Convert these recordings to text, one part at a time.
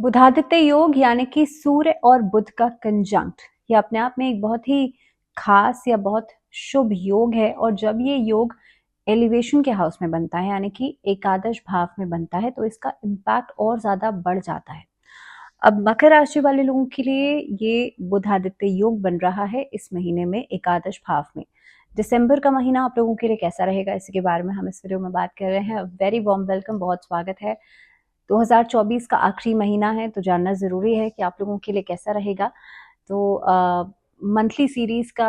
बुधादित्य योग यानी कि सूर्य और बुध का कंजंक्ट, ये अपने आप में एक बहुत ही खास या बहुत शुभ योग है। और जब ये योग एलिवेशन के हाउस में बनता है यानी कि एकादश भाव में बनता है तो इसका इम्पैक्ट और ज्यादा बढ़ जाता है। अब मकर राशि वाले लोगों के लिए ये बुधादित्य योग बन रहा है इस महीने में एकादश भाव में। दिसंबर का महीना आप लोगों के लिए कैसा रहेगा, इसी के बारे में हम इस वीडियो में बात कर रहे हैं। वेरी वार्म वेलकम, बहुत स्वागत है। 2024 का आखिरी महीना है तो जानना ज़रूरी है कि आप लोगों के लिए कैसा रहेगा। तो मंथली सीरीज का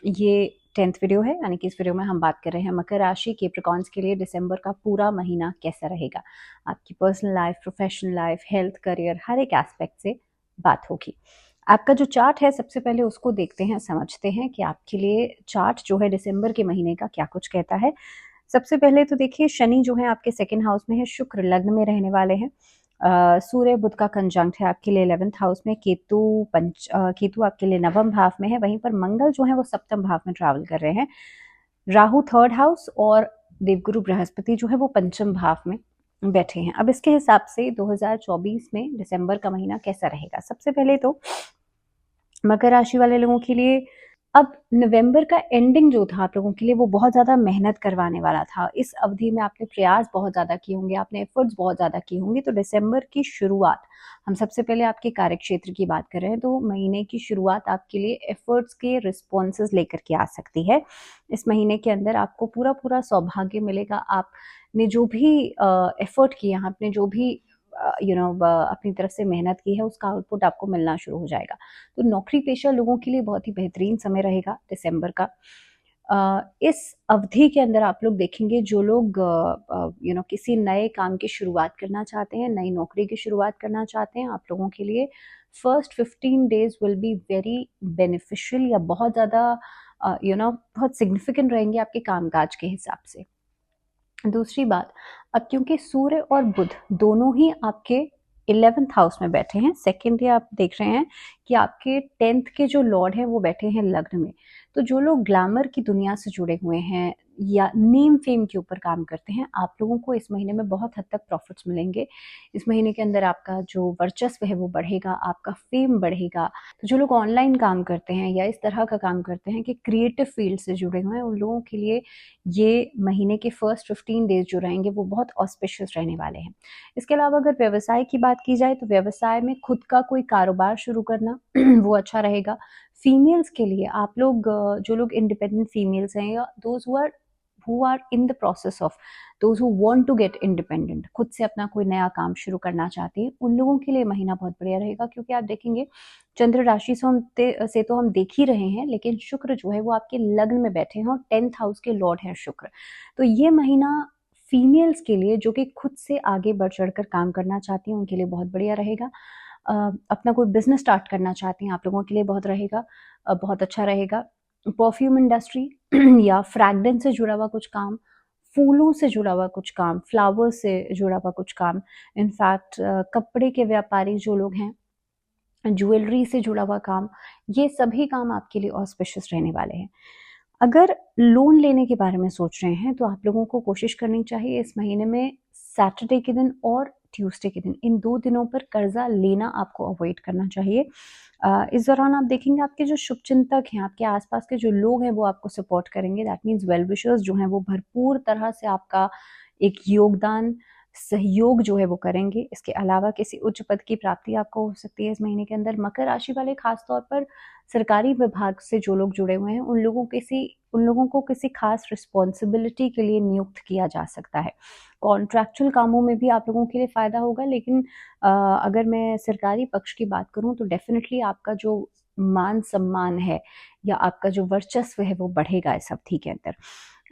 ये 10th वीडियो है, यानी कि इस वीडियो में हम बात कर रहे हैं मकर राशि कैप्रिकॉर्न्स के लिए दिसंबर का पूरा महीना कैसा रहेगा। आपकी personal life, professional life, health, career, हर एक एस्पेक्ट से बात होगी। आपका जो चार्ट है सबसे पहले उसको देखते हैं, समझते हैं कि आपके लिए चार्ट जो है दिसंबर के महीने का क्या कुछ कहता है। सबसे पहले तो देखिए, शनि जो है आपके सेकंड हाउस में है, शुक्र लग्न में रहने वाले हैं, सूर्य बुध का कंजंक्ट है आपके लिए 11th हाउस में, केतु आपके लिए नवम भाव में है, वहीं पर मंगल जो है वो सप्तम भाव में ट्रैवल कर रहे हैं, राहु थर्ड हाउस और देवगुरु बृहस्पति जो है वो पंचम भाव में बैठे हैं। अब इसके हिसाब से 2024 में दिसंबर का महीना कैसा रहेगा। सबसे पहले तो मकर राशि वाले लोगों के लिए अब नवंबर का एंडिंग जो था आप लोगों के लिए वो बहुत ज़्यादा मेहनत करवाने वाला था। इस अवधि में आपने प्रयास बहुत ज़्यादा किए होंगे, आपने एफर्ट्स बहुत ज़्यादा किए होंगे। तो दिसंबर की शुरुआत, हम सबसे पहले आपके कार्य क्षेत्र की बात कर रहे हैं, तो महीने की शुरुआत आपके लिए एफर्ट्स के रिस्पॉन्सेज लेकर के आ सकती है। इस महीने के अंदर आपको पूरा पूरा सौभाग्य मिलेगा। आपने जो भी एफर्ट किया, आपने जो भी अपनी तरफ से मेहनत की है, उसका आउटपुट आपको मिलना शुरू हो जाएगा। तो नौकरी पेशा लोगों के लिए बहुत ही बेहतरीन समय रहेगा दिसंबर का। इस अवधि के अंदर आप लोग देखेंगे, जो लोग किसी नए काम की शुरुआत करना चाहते हैं, नई नौकरी की शुरुआत करना चाहते हैं, आप लोगों के लिए first 15 days will be very beneficial, या बहुत ज़्यादा बहुत सिग्निफिकेंट रहेंगे आपके कामकाज के हिसाब से। दूसरी बात, अब क्योंकि सूर्य और बुध दोनों ही आपके 11th हाउस में बैठे हैं, सेकेंड ये आप देख रहे हैं कि आपके 10th के जो लॉर्ड हैं वो बैठे हैं लग्न में। तो जो लोग ग्लैमर की दुनिया से जुड़े हुए हैं या नेम फेम के ऊपर काम करते हैं, आप लोगों को इस महीने में बहुत हद तक प्रॉफिट्स मिलेंगे। इस महीने के अंदर आपका जो वर्चस्व है वो बढ़ेगा, आपका फेम बढ़ेगा। तो जो लोग ऑनलाइन काम करते हैं या इस तरह का काम करते हैं कि क्रिएटिव फील्ड से जुड़े हुए हैं, उन लोगों के लिए ये महीने के फर्स्ट 15 डेज जो रहेंगे वो बहुत ऑस्पिशियस रहने वाले हैं। इसके अलावा अगर व्यवसाय की बात की जाए तो व्यवसाय में खुद का कोई कारोबार शुरू करना वो अच्छा रहेगा। फीमेल्स के लिए आप लोग, जो लोग इंडिपेंडेंट फीमेल्स हैं या those who are in the process of those who want to get independent, खुद से अपना कोई नया काम शुरू करना चाहते हैं, उन लोगों के लिए महीना बहुत बढ़िया रहेगा। क्योंकि आप देखेंगे, चंद्र राशि से तो हम देख ही रहे हैं, लेकिन शुक्र जो है वो आपके लग्न में बैठे हैं और 10th हाउस के लॉर्ड हैं शुक्र। तो ये महीना फीमेल्स के लिए, जो कि खुद से आगे बढ़ चढ़कर काम करना चाहती हैं, उनके लिए बहुत बढ़िया रहेगा। अपना कोई बिजनेस स्टार्ट करना चाहते हैं, आप लोगों के लिए बहुत रहेगा, बहुत अच्छा रहेगा। परफ्यूम इंडस्ट्री या फ्रैग्रेंस से जुड़ा हुआ कुछ काम, फूलों से जुड़ा हुआ कुछ काम, फ्लावर्स से जुड़ा हुआ कुछ काम, इनफैक्ट कपड़े के व्यापारी जो लोग हैं, ज्वेलरी से जुड़ा हुआ काम, ये सभी काम आपके लिए ऑस्पिशियस रहने वाले हैं। अगर लोन लेने के बारे में सोच रहे हैं तो आप लोगों को कोशिश करनी चाहिए इस महीने में सैटरडे के दिन और ट्यूसडे के दिन, इन 2 दिनों पर कर्जा लेना आपको अवॉइड करना चाहिए। इस दौरान आप देखेंगे आपके जो शुभचिंतक हैं, आपके आसपास के जो लोग हैं, वो आपको सपोर्ट करेंगे। दैट मीन्स वेल विशर्स जो हैं वो भरपूर तरह से आपका एक योगदान, सहयोग जो है वो करेंगे। इसके अलावा किसी उच्च पद की प्राप्ति आपको हो सकती है इस महीने के अंदर। मकर राशि वाले खास तौर पर सरकारी विभाग से जो लोग जुड़े हुए हैं, उन लोगों को किसी खास रिस्पॉन्सिबिलिटी के लिए नियुक्त किया जा सकता है। कॉन्ट्रैक्चुअल कामों में भी आप लोगों के लिए फ़ायदा होगा, लेकिन अगर मैं सरकारी पक्ष की बात करूँ तो डेफिनेटली आपका जो मान सम्मान है या आपका जो वर्चस्व है वो बढ़ेगा इस अवधि के अंदर।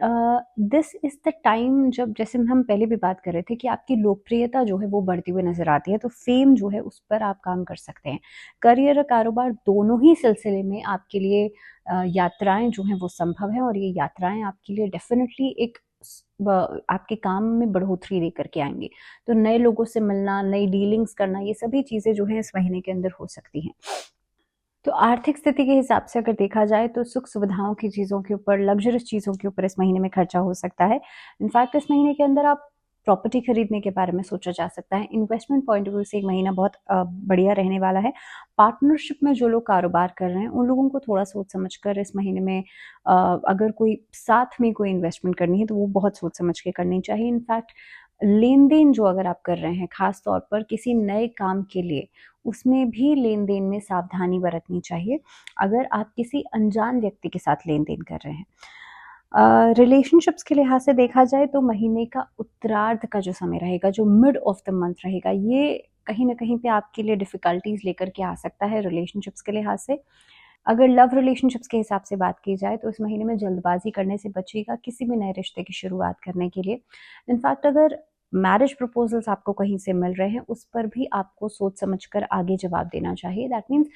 दिस इज़ द टाइम जब, जैसे हम पहले भी बात कर रहे थे, कि आपकी लोकप्रियता जो है वो बढ़ती हुई नज़र आती है, तो फेम जो है उस पर आप काम कर सकते हैं। करियर और कारोबार दोनों ही सिलसिले में आपके लिए यात्राएं जो हैं वो संभव हैं, और ये यात्राएं आपके लिए डेफिनेटली एक आपके काम में बढ़ोतरी लेकर के आएंगी। तो नए लोगों से मिलना, नई डीलिंग्स करना, ये सभी चीज़ें जो हैं इस महीने के अंदर हो सकती हैं। तो आर्थिक स्थिति के हिसाब से अगर देखा जाए तो सुख सुविधाओं की चीज़ों के ऊपर, लग्जरियस चीज़ों के ऊपर इस महीने में खर्चा हो सकता है। इनफैक्ट इस महीने के अंदर आप प्रॉपर्टी खरीदने के बारे में सोचा जा सकता है। इन्वेस्टमेंट पॉइंट ऑफ व्यू से एक महीना बहुत बढ़िया रहने वाला है। पार्टनरशिप में जो लोग कारोबार कर रहे हैं उन लोगों को थोड़ा सोच समझ कर इस महीने में अगर कोई साथ में कोई इन्वेस्टमेंट करनी है तो वो बहुत सोच समझ के करनी चाहिए। इनफैक्ट लेन देन जो अगर आप कर रहे हैं खास तौर पर किसी नए काम के लिए, उसमें भी लेन देन में सावधानी बरतनी चाहिए अगर आप किसी अनजान व्यक्ति के साथ लेन देन कर रहे हैं। रिलेशनशिप्स के लिहाज से देखा जाए तो महीने का उत्तरार्ध का जो समय रहेगा, जो मिड ऑफ द मंथ रहेगा, ये कहीं ना कहीं पे आपके लिए डिफिकल्टीज लेकर के आ सकता है रिलेशनशिप्स के लिहाज से। अगर लव रिलेशनशिप्स के हिसाब से बात की जाए तो इस महीने में जल्दबाजी करने से बचिएगा किसी भी नए रिश्ते की शुरुआत करने के लिए। इनफैक्ट अगर मैरिज प्रपोजल्स आपको कहीं से मिल रहे हैं उस पर भी आपको सोच समझकर आगे जवाब देना चाहिए। दैट मीन्स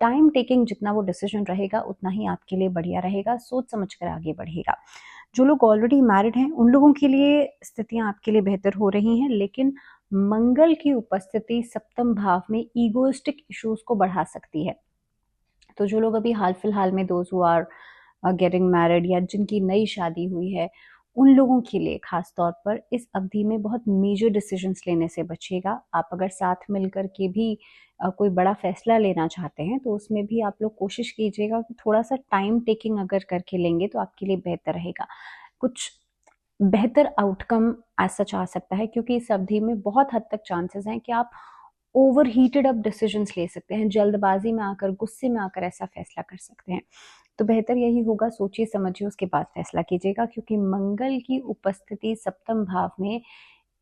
टाइम टेकिंग जितना वो डिसीजन रहेगा उतना ही आपके लिए बढ़िया रहेगा, सोच समझकर आगे बढ़ेगा। जो लोग ऑलरेडी मैरिड हैं उन लोगों के लिए स्थितियां आपके लिए बेहतर हो रही हैं, लेकिन मंगल की उपस्थिति सप्तम भाव में ईगोइस्टिक इश्यूज को बढ़ा सकती है। तो जो लोग अभी हाल फिलहाल में those who are getting married या जिनकी नई शादी हुई है उन लोगों के लिए खास तौर पर इस अवधि में बहुत मेजर डिसीजंस लेने से बचिएगा। आप अगर साथ मिलकर के भी कोई बड़ा फैसला लेना चाहते हैं तो उसमें भी आप लोग कोशिश कीजिएगा कि थोड़ा सा टाइम टेकिंग अगर करके लेंगे तो आपके लिए बेहतर रहेगा। कुछ बेहतर आउटकम एज सच आ सकता है क्योंकि इस अवधि में बहुत हद तक चांसेस हैं कि आप ओवर हीटेड अप डिसीजंस ले सकते हैं, जल्दबाजी में आकर, गुस्से में आकर ऐसा फैसला कर सकते हैं। तो बेहतर यही होगा, सोचिए समझिए उसके बाद फैसला कीजिएगा, क्योंकि मंगल की उपस्थिति सप्तम भाव में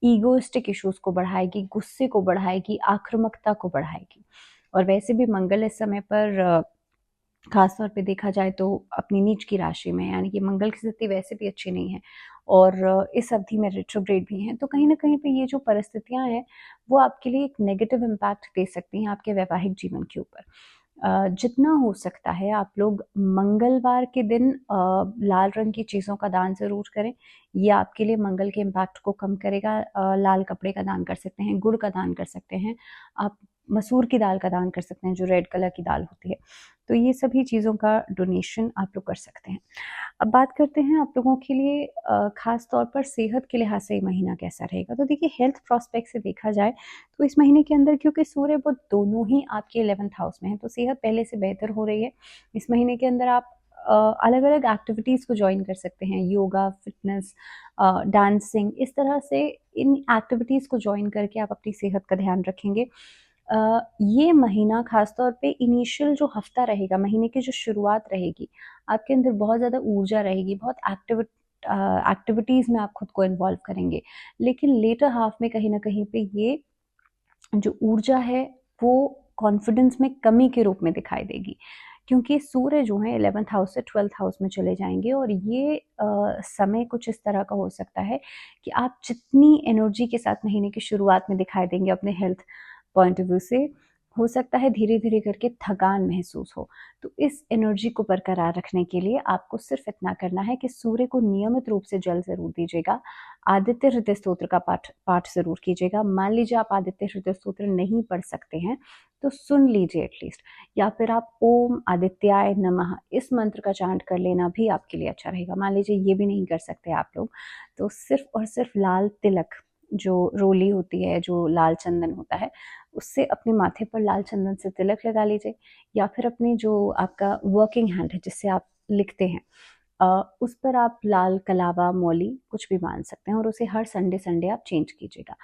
ईगोइस्टिक इश्यूज को बढ़ाएगी, गुस्से को बढ़ाएगी, आक्रामकता को बढ़ाएगी। और वैसे भी मंगल इस समय पर खास तौर पे देखा जाए तो अपनी नीच की राशि में, यानी कि मंगल की स्थिति वैसे भी अच्छी नहीं है और इस अवधि में रेट्रोग्रेड भी हैं। तो कहीं ना कहीं पे ये जो परिस्थितियां हैं वो आपके लिए एक नेगेटिव इम्पैक्ट दे सकती हैं आपके वैवाहिक जीवन के ऊपर। जितना हो सकता है आप लोग मंगलवार के दिन लाल रंग की चीज़ों का दान ज़रूर करें। ये आपके लिए मंगल के इम्पैक्ट को कम करेगा। लाल कपड़े का दान कर सकते हैं, गुड़ का दान कर सकते हैं, आप मसूर की दाल का दान कर सकते हैं जो रेड कलर की दाल होती है। तो ये सभी चीज़ों का डोनेशन आप लोग कर सकते हैं। अब बात करते हैं आप लोगों के लिए खास तौर पर सेहत के लिहाज से ये महीना कैसा रहेगा। तो देखिए हेल्थ प्रोस्पेक्ट से देखा जाए तो इस महीने के अंदर क्योंकि सूर्य बुध दोनों ही आपके 11th हाउस में है तो सेहत पहले से बेहतर हो रही है। इस महीने के अंदर आप अलग अलग एक्टिविटीज़ को ज्वाइन कर सकते हैं, योगा, फिटनेस, डांसिंग, इस तरह से इन एक्टिविटीज़ को ज्वाइन करके आप अपनी सेहत का ध्यान रखेंगे। ये महीना खासतौर पे इनिशियल जो हफ्ता रहेगा, महीने की जो शुरुआत रहेगी, आपके अंदर बहुत ज़्यादा ऊर्जा रहेगी, बहुत एक्टिविटीज़ में आप खुद को इन्वॉल्व करेंगे। लेकिन लेटर हाफ में कहीं ना कहीं पे ये जो ऊर्जा है वो कॉन्फिडेंस में कमी के रूप में दिखाई देगी, क्योंकि सूर्य जो है 11th हाउस से 12th हाउस में चले जाएंगे और ये समय कुछ इस तरह का हो सकता है कि आप जितनी एनर्जी के साथ महीने की शुरुआत में दिखाई देंगे अपने हेल्थ पॉइंट ऑफ व्यू से, हो सकता है धीरे धीरे करके थकान महसूस हो। तो इस एनर्जी को बरकरार रखने के लिए आपको सिर्फ इतना करना है कि सूर्य को नियमित रूप से जल जरूर दीजिएगा, आदित्य हृदय स्तोत्र का पाठ जरूर कीजिएगा। मान लीजिए आप आदित्य हृदय स्तोत्र नहीं पढ़ सकते हैं तो सुन लीजिए एटलीस्ट, या फिर आप ओम आदित्याय नमः इस मंत्र का चांट कर लेना भी आपके लिए अच्छा रहेगा। मान लीजिए ये भी नहीं कर सकते आप लोग, तो सिर्फ और सिर्फ लाल तिलक, जो रोली होती है, जो लाल चंदन होता है, उससे अपने माथे पर लाल चंदन से तिलक लगा लीजिए, या फिर अपने जो आपका वर्किंग हैंड है जिससे आप लिखते हैं उस पर आप लाल कलावा मौली कुछ भी बांध सकते हैं और उसे हर संडे संडे आप चेंज कीजिएगा।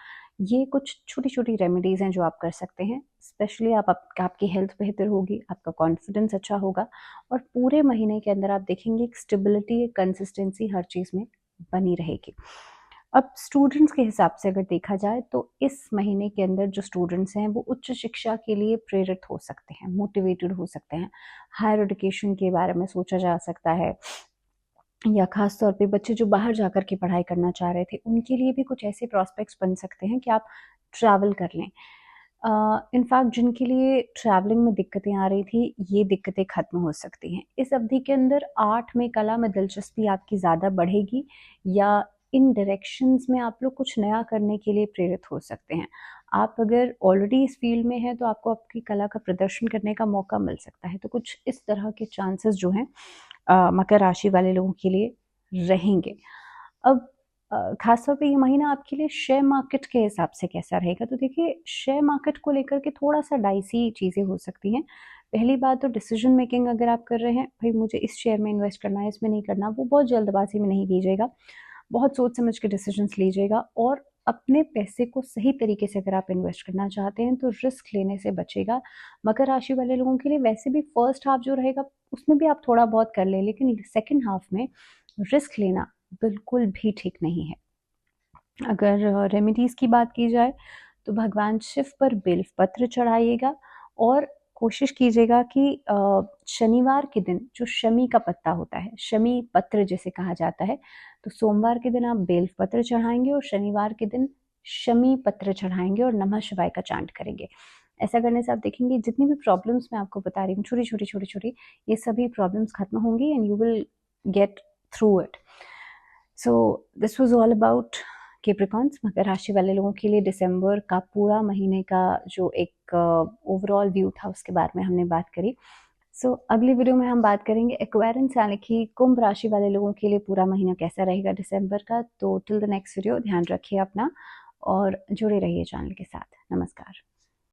ये कुछ छोटी छोटी रेमेडीज हैं जो आप कर सकते हैं। स्पेशली आपकी हेल्थ बेहतर होगी, आपका कॉन्फिडेंस अच्छा होगा और पूरे महीने के अंदर आप देखेंगे एक स्टेबिलिटी, एक कंसिस्टेंसी हर चीज़ में बनी रहेगी। अब स्टूडेंट्स के हिसाब से अगर देखा जाए तो इस महीने के अंदर जो स्टूडेंट्स हैं वो उच्च शिक्षा के लिए प्रेरित हो सकते हैं, मोटिवेटेड हो सकते हैं, हायर एजुकेशन के बारे में सोचा जा सकता है, या खास तौर पे बच्चे जो बाहर जाकर के पढ़ाई करना चाह रहे थे उनके लिए भी कुछ ऐसे प्रॉस्पेक्ट्स बन सकते हैं कि आप ट्रैवल कर लें। इनफैक्ट जिनके लिए ट्रैवलिंग में दिक्कतें आ रही थी, ये दिक्कतें खत्म हो सकती हैं इस अवधि के अंदर। आर्ट में, कला में दिलचस्पी आपकी ज़्यादा बढ़ेगी या इन डायरेक्शंस में आप लोग कुछ नया करने के लिए प्रेरित हो सकते हैं। आप अगर ऑलरेडी इस फील्ड में हैं तो आपको आपकी कला का प्रदर्शन करने का मौका मिल सकता है। तो कुछ इस तरह के चांसेस जो हैं मकर राशि वाले लोगों के लिए रहेंगे। अब खासतौर पे ये महीना आपके लिए शेयर मार्केट के हिसाब से कैसा रहेगा? तो देखिए, शेयर मार्केट को लेकर के थोड़ा-सा डाइसी चीज़ें हो सकती हैं। पहली बात तो डिसीजन मेकिंग अगर आप कर रहे हैं, भई मुझे इस शेयर में इन्वेस्ट करना है, इसमें नहीं करना, वो बहुत जल्दबाज़ी में नहीं कीजिएगा। बहुत सोच समझ के डिसीजंस लीजिएगा और अपने पैसे को सही तरीके से अगर आप इन्वेस्ट करना चाहते हैं तो रिस्क लेने से बचेगा। मकर राशि वाले लोगों के लिए वैसे भी फर्स्ट हाफ जो रहेगा उसमें भी आप थोड़ा बहुत कर लें, लेकिन सेकंड हाफ में रिस्क लेना बिल्कुल भी ठीक नहीं है। अगर रेमेडीज़ की बात की जाए तो भगवान शिव पर बेलपत्र चढ़ाइएगा और कोशिश कीजिएगा कि शनिवार के दिन जो शमी का पत्ता होता है, शमी पत्र जिसे कहा जाता है, तो सोमवार के दिन आप बेलपत्र चढ़ाएँगे और शनिवार के दिन शमी पत्र चढ़ाएँगे और नमः शिवाय का चांट करेंगे। ऐसा करने से आप देखेंगे जितनी भी प्रॉब्लम्स मैं आपको बता रही हूँ, छोटी-छोटी, ये सभी प्रॉब्लम्स खत्म होंगी and you will get through it. So this was all about Capricorns. मकर राशि वाले लोगों के लिए दिसंबर का पूरा महीने का जो एक ओवरऑल व्यू था उसके बारे में हमने बात करी। अगली वीडियो में हम बात करेंगे एक्वेरियंस यानी कि कुंभ राशि वाले लोगों के लिए पूरा महीना कैसा रहेगा दिसंबर का। तो टिल द नेक्स्ट वीडियो ध्यान रखिए अपना और जुड़े रहिए चैनल के साथ। नमस्कार।